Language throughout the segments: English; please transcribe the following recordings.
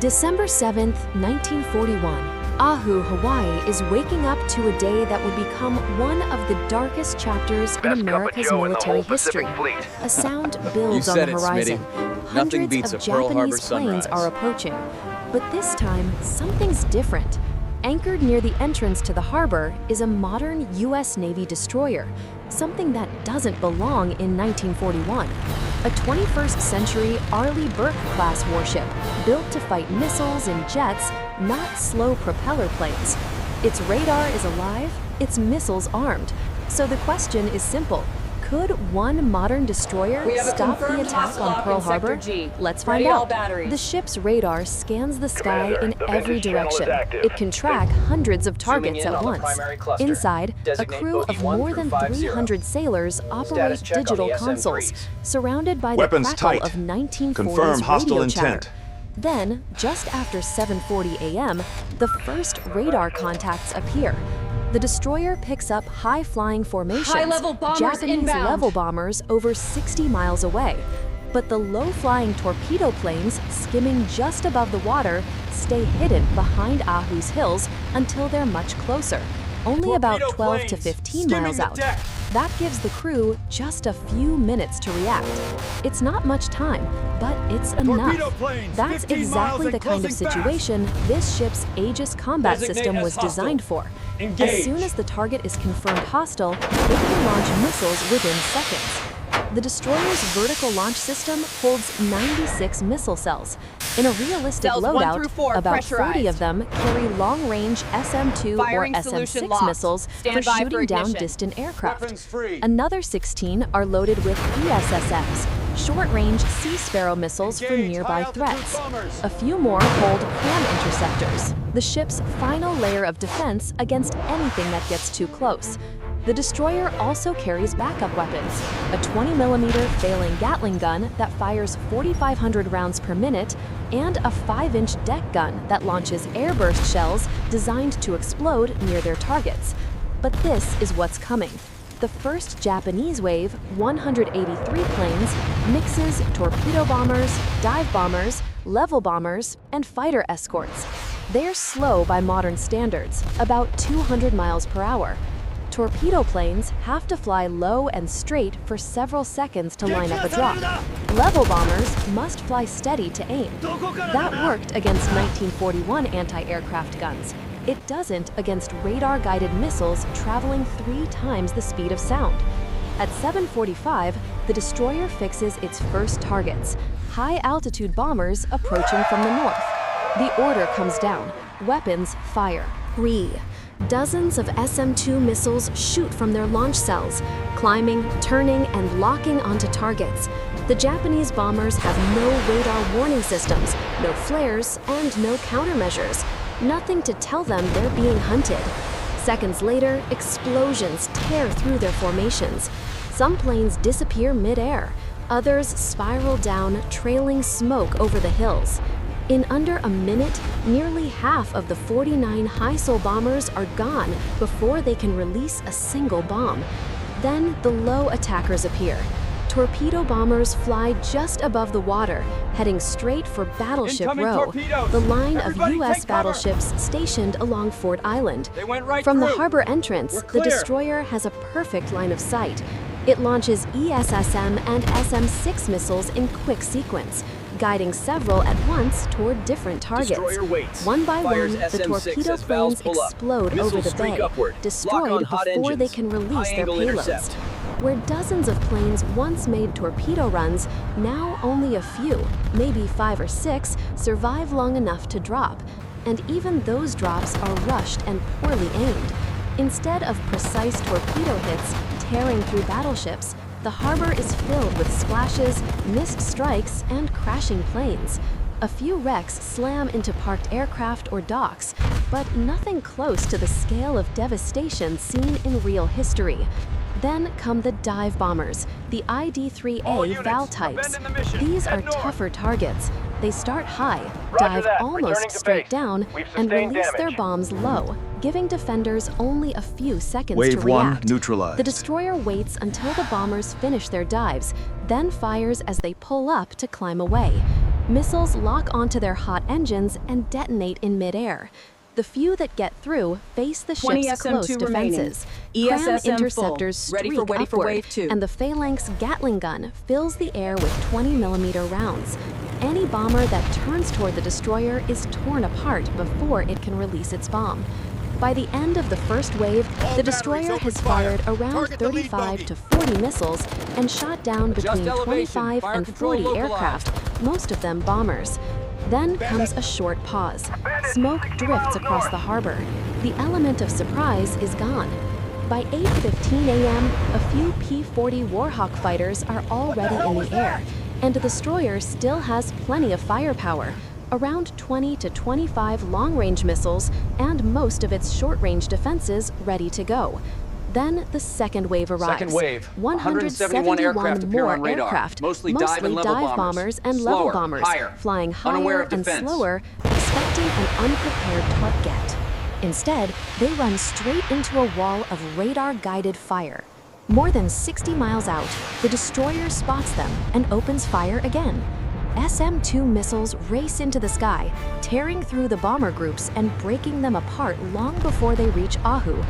December 7th, 1941, Oahu, Hawaii is waking up to a day that would become one of the darkest chapters in America's military history. A sound builds on the horizon. Hundreds of Japanese planes are approaching. But this time, something's different. Anchored near the entrance to the harbor is a modern U.S. Navy destroyer, something that doesn't belong in 1941. A 21st century Arleigh Burke-class warship built to fight missiles and jets, not slow propeller planes. Its radar is alive, its missiles armed. So the question is simple. Could one modern destroyer stop the attack on Pearl Harbor? Let's find out. The ship's radar scans the sky in every direction. It can track hundreds of targets at once. Inside, a crew of more than 300 sailors operate digital consoles, surrounded by the crackle of 1940s radio chatter. Then, just after 7:40 a.m., the first radar contacts appear. The destroyer picks up high-flying formations, Japanese level bombers over 60 miles away. But the low-flying torpedo planes skimming just above the water stay hidden behind Oahu's hills until they're much closer, only about 12 to 15 miles out. That gives the crew just a few minutes to react. It's not much time, but it's enough. That's exactly the kind of situation this ship's Aegis combat system was designed for. As soon as the target is confirmed hostile, it can launch missiles within seconds. The destroyer's vertical launch system holds 96 missile cells. In a realistic loadout, about 40 of them carry long-range SM-2 or SM-6 missiles for shooting down distant aircraft. Another 16 are loaded with ESSMs, short-range Sea Sparrow missiles for nearby threats. A few more hold ham interceptors, the ship's final layer of defense against anything that gets too close. The destroyer also carries backup weapons, a 20mm Phalang Gatling gun that fires 4,500 rounds per minute, and a 5-inch deck gun that launches airburst shells designed to explode near their targets. But this is what's coming. The first Japanese wave, 183 planes, mixes torpedo bombers, dive bombers, level bombers, and fighter escorts. They're slow by modern standards, about 200 miles per hour. Torpedo planes have to fly low and straight for several seconds to line up a drop. Level bombers must fly steady to aim. That worked against 1941 anti-aircraft guns. It doesn't against radar-guided missiles traveling 3 times the speed of sound. At 7:45, the destroyer fixes its first targets, high-altitude bombers approaching from the north. The order comes down. Weapons fire. Dozens of SM-2 missiles shoot from their launch cells, climbing, turning, and locking onto targets. The Japanese bombers have no radar warning systems, no flares, and no countermeasures. Nothing to tell them they're being hunted. Seconds later, explosions tear through their formations. Some planes disappear mid-air. Others spiral down, trailing smoke over the hills. In under a minute, nearly half of the 49 high-sol bombers are gone before they can release a single bomb. Then the low attackers appear. Torpedo bombers fly just above the water, heading straight for Battleship Row, the line of U.S. battleships stationed along Fort Island. From the harbor entrance, the destroyer has a perfect line of sight. It launches ESSM and SM-6 missiles in quick sequence, guiding several at once toward different targets. One by one, the torpedo planes explode over the bay, destroyed before they can release their payloads. Where dozens of planes once made torpedo runs, now only a few, maybe 5 or 6, survive long enough to drop. And even those drops are rushed and poorly aimed. Instead of precise torpedo hits tearing through battleships, the harbor is filled with splashes, missed strikes, and crashing planes. A few wrecks slam into parked aircraft or docks, but nothing close to the scale of devastation seen in real history. Then come the dive bombers, the ID-3A Val types. These are tougher targets. They start high, dive almost straight down, and release their bombs low, giving defenders only a few seconds to react. Wave 1 neutralized. The destroyer waits until the bombers finish their dives, then fires as they pull up to climb away. Missiles lock onto their hot engines and detonate in midair. The few that get through face the ship's close defenses. Cram interceptors streak upward, and the Phalanx Gatling gun fills the air with 20mm rounds. Any bomber that turns toward the destroyer is torn apart before it can release its bomb. By the end of the first wave, the destroyer has fired around 35 to 40 missiles and shot down between 25 and 40 aircraft, most of them bombers. Then comes a short pause. Smoke drifts across the harbor. The element of surprise is gone. By 8:15 a.m., a few P-40 Warhawk fighters are already in the air, and the destroyer still has plenty of firepower, around 20 to 25 long-range missiles and most of its short-range defenses ready to go. Then the second wave arrives. Second wave. 171 aircraft appear more on radar, aircraft, mostly dive and level bombers and Slower, level bombers, higher, flying unaware higher of and defense. slower, expecting an unprepared target. Instead, they run straight into a wall of radar-guided fire. More than 60 miles out, the destroyer spots them and opens fire again. SM-2 missiles race into the sky, tearing through the bomber groups and breaking them apart long before they reach Ahu.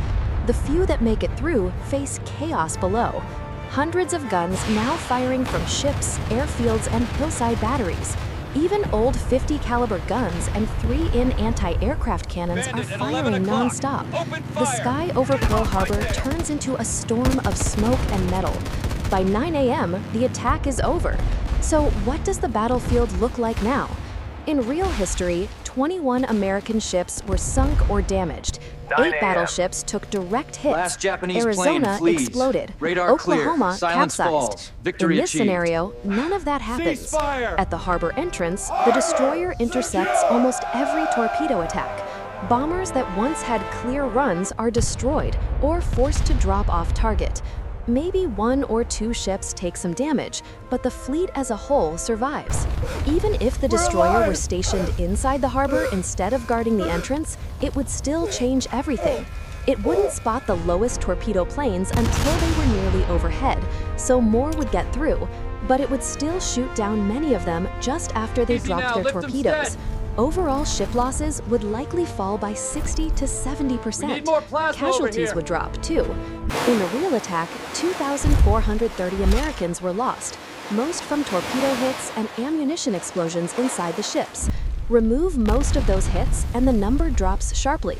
The few that make it through face chaos below. Hundreds of guns now firing from ships, airfields, and hillside batteries. Even old 50 caliber guns and 3-in anti-aircraft cannons are firing non-stop. The sky over Pearl Harbor turns into a storm of smoke and metal. By 9 a.m., the attack is over. So what does the battlefield look like now? In real history, 21 American ships were sunk or damaged. 8 battleships took direct hits. Last Japanese Arizona plane flees. exploded. Radar Oklahoma clear. Silence capsized. falls. Victory In this achieved. scenario, none of that happens. Ceasefire! At the harbor entrance, the destroyer intercepts almost every torpedo attack. Bombers that once had clear runs are destroyed or forced to drop off target. Maybe 1 or 2 ships take some damage, but the fleet as a whole survives. Even if the destroyer were stationed inside the harbor instead of guarding the entrance, it would still change everything. It wouldn't spot the lowest torpedo planes until they were nearly overhead, so more would get through, but it would still shoot down many of them just after they dropped their torpedoes. Overall ship losses would likely fall by 60 to 70%. Casualties would drop, too. In the real attack, 2,430 Americans were lost, most from torpedo hits and ammunition explosions inside the ships. Remove most of those hits and the number drops sharply.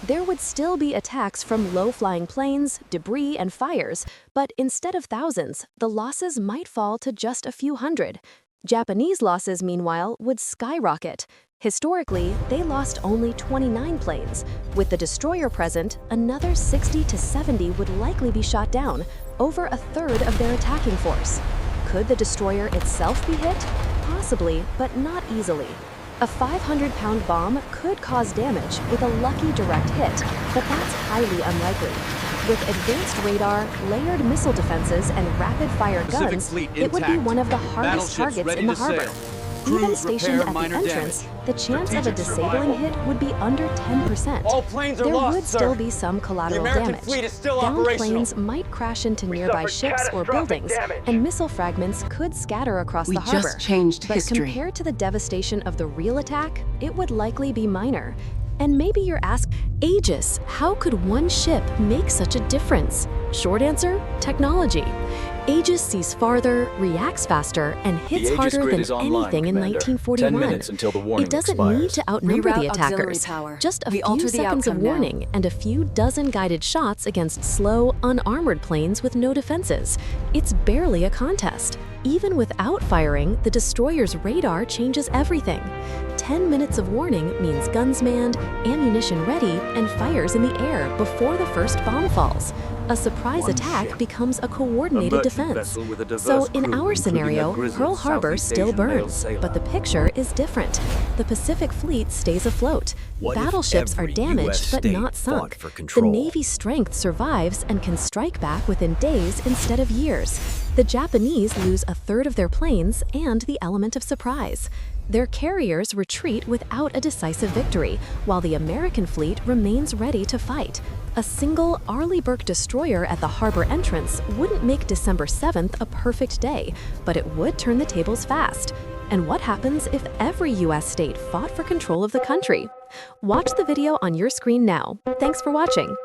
There would still be attacks from low-flying planes, debris, and fires, but instead of thousands, the losses might fall to just a few hundred. Japanese losses, meanwhile, would skyrocket. Historically, they lost only 29 planes. With the destroyer present, another 60 to 70 would likely be shot down, over a third of their attacking force. Could the destroyer itself be hit? Possibly, but not easily. A 500-pound bomb could cause damage with a lucky direct hit, but that's highly unlikely. With advanced radar, layered missile defenses, and rapid-fire guns, it would be one of the hardest targets in the harbor. Even stationed at the entrance, the chance of a disabling hit would be under 10%. All planes are There lost, would sir. still be some The collateral American damage. fleet is still Downed operational. planes might crash into nearby suffered ships or catastrophic buildings, damage. and missile fragments could scatter across We the harbor. just changed But history. compared to the devastation of the real attack, it would likely be minor. And maybe you're asking, Aegis, how could one ship make such a difference? Short answer, technology. Aegis sees farther, reacts faster, and hits Aegis harder grid than is online, anything in Commander. 1941. 10 minutes until the warning It doesn't expires. need to outnumber Reroute the attackers. auxiliary power. Just a We few alter the seconds of outcome now. warning and a few dozen guided shots against slow, unarmored planes with no defenses. It's barely a contest. Even without firing, the destroyer's radar changes everything. 10 minutes of warning means guns manned, ammunition ready, and fires in the air before the first bomb falls. A surprise attack becomes a coordinated defense. So in our scenario, Pearl Harbor still burns, but the picture is different. The Pacific Fleet stays afloat. What if Battleships are every damaged US but state not fought sunk. for The control? Navy's strength survives and can strike back within days instead of years. The Japanese lose a third of their planes and the element of surprise. Their carriers retreat without a decisive victory, while the American fleet remains ready to fight. A single Arleigh Burke destroyer at the harbor entrance wouldn't make December 7th a perfect day, but it would turn the tables fast. And what happens if every US state fought for control of the country? Watch the video on your screen now. Thanks for watching.